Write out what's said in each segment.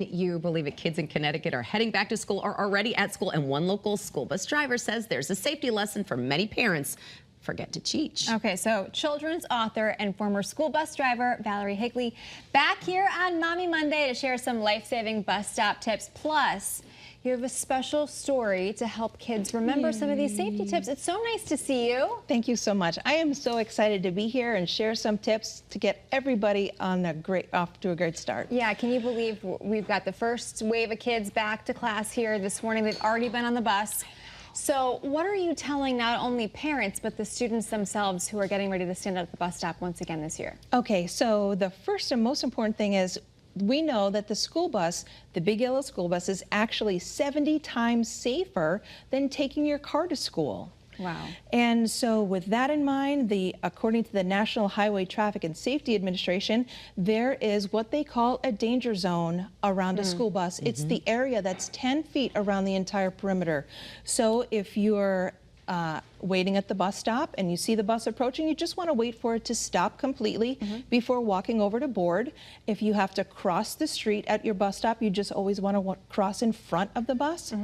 You believe it, kids in Connecticut are heading back to school or already at school, and one local school bus driver says there's a safety lesson for many parents. Forget to teach. Okay, so children's author and former school bus driver Valerie Higley back here on Mommy Monday to share some life-saving bus stop tips. Plus, you have a special story to help kids remember some of these safety tips. It's so nice to see you. Thank you so much. I am so excited to be here and share some tips to get everybody on off to a great start. Yeah, can you believe we've got the first wave of kids back to class here this morning? They've already been on the bus. So what are you telling not only parents, but the students themselves who are getting ready to stand at the bus stop once again this year? Okay, so the first and most important thing is we know that the school bus, the big yellow school bus, is actually 70 times safer than taking your car to school. Wow. And so with that in mind, according to the National Highway Traffic and Safety Administration, there is what they call a danger zone around a school bus. It's the area that's 10 feet around the entire perimeter. So if you're waiting at the bus stop and you see the bus approaching, you just want to wait for it to stop completely before walking over to board. If you have to cross the street at your bus stop, you just always want to cross in front of the bus.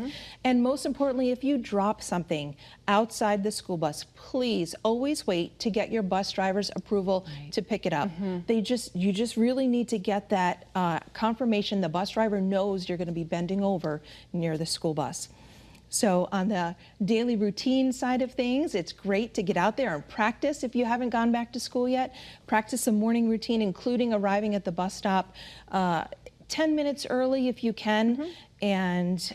And most importantly, if you drop something outside the school bus, please always wait to get your bus driver's approval to pick it up. You just really need to get that confirmation the bus driver knows you're going to be bending over near the school bus. So on the daily routine side of things, it's great to get out there and practice if you haven't gone back to school yet. Practice a morning routine, including arriving at the bus stop 10 minutes early if you can. And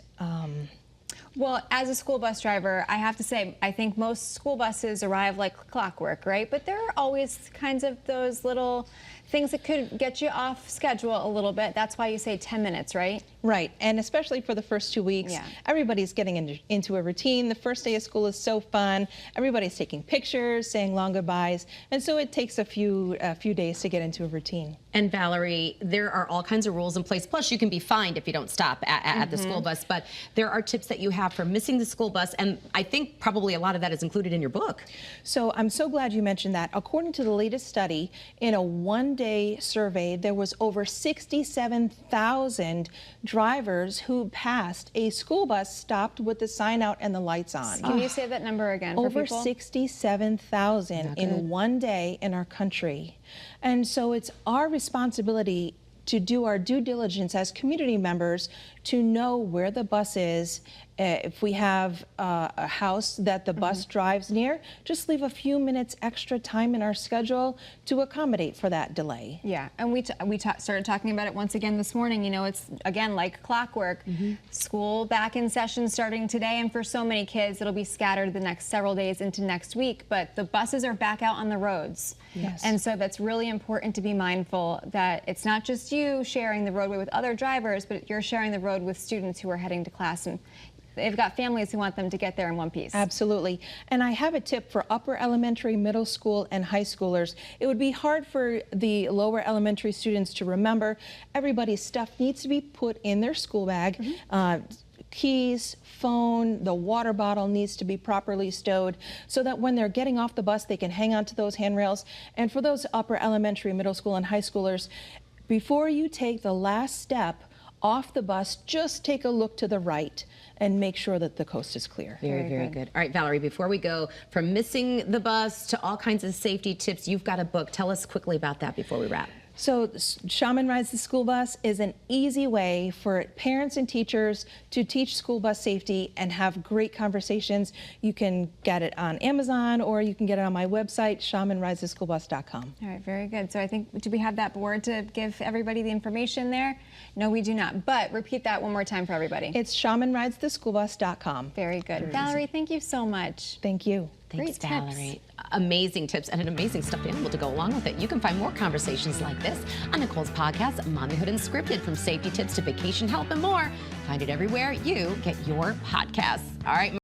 well, as a school bus driver, I have to say, I think most school buses arrive like clockwork, right? But there are always kinds of those little things that could get you off schedule a little bit. That's why you say 10 minutes, right? Right, and especially for the first 2 weeks, everybody's getting into a routine. The first day of school is so fun. Everybody's taking pictures, saying long goodbyes, and so it takes a few days to get into a routine. And Valerie, there are all kinds of rules in place. Plus, you can be fined if you don't stop at the school bus. But there are tips that you have for missing the school bus, and I think probably a lot of that is included in your book. So I'm so glad you mentioned that. According to the latest study, in a one-day survey, there was over 67,000 drivers who passed a school bus stopped with the sign out and the lights on. Can you say that number again for over people? 67,000 in one day in our country. And so it's our responsibility to do our due diligence as community members to know where the bus is. If we have a house that the bus drives near, just leave a few minutes extra time in our schedule to accommodate for that delay. Yeah, and we started talking about it once again this morning. You know, it's again like clockwork. School back in session starting today, and for so many kids, it'll be scattered the next several days into next week. But the buses are back out on the roads. Yes. And so that's really important to be mindful that it's not just you sharing the roadway with other drivers, but you're sharing the road with students who are heading to class, and they've got families who want them to get there in one piece. Absolutely. And I have a tip for upper elementary, middle school, and high schoolers. It would be hard for the lower elementary students to remember. Everybody's stuff needs to be put in their school bag. Keys, phone, the water bottle needs to be properly stowed so that when they're getting off the bus, they can hang on to those handrails. And for those upper elementary, middle school, and high schoolers, before you take the last step off the bus, just take a look to the right and make sure that the coast is clear. Very, very good. All right, Valerie, before we go, from missing the bus to all kinds of safety tips, you've got a book. Tell us quickly about that before we wrap. So Shaman Rides the School Bus is an easy way for parents and teachers to teach school bus safety and have great conversations. You can get it on Amazon or you can get it on my website, shamanridestheschoolbus.com. All right, very good. So I think, do we have that board to give everybody the information there? No, we do not. But repeat that one more time for everybody. It's shamanridestheschoolbus.com. Very good. Valerie, thank you so much. Thank you. Thanks, Great Valerie. tips. Amazing tips and an amazing stuffed animal to go along with it. You can find more conversations like this on Nicole's podcast, Mommyhood Unscripted, from safety tips to vacation help and more. Find it everywhere you get your podcasts. All right.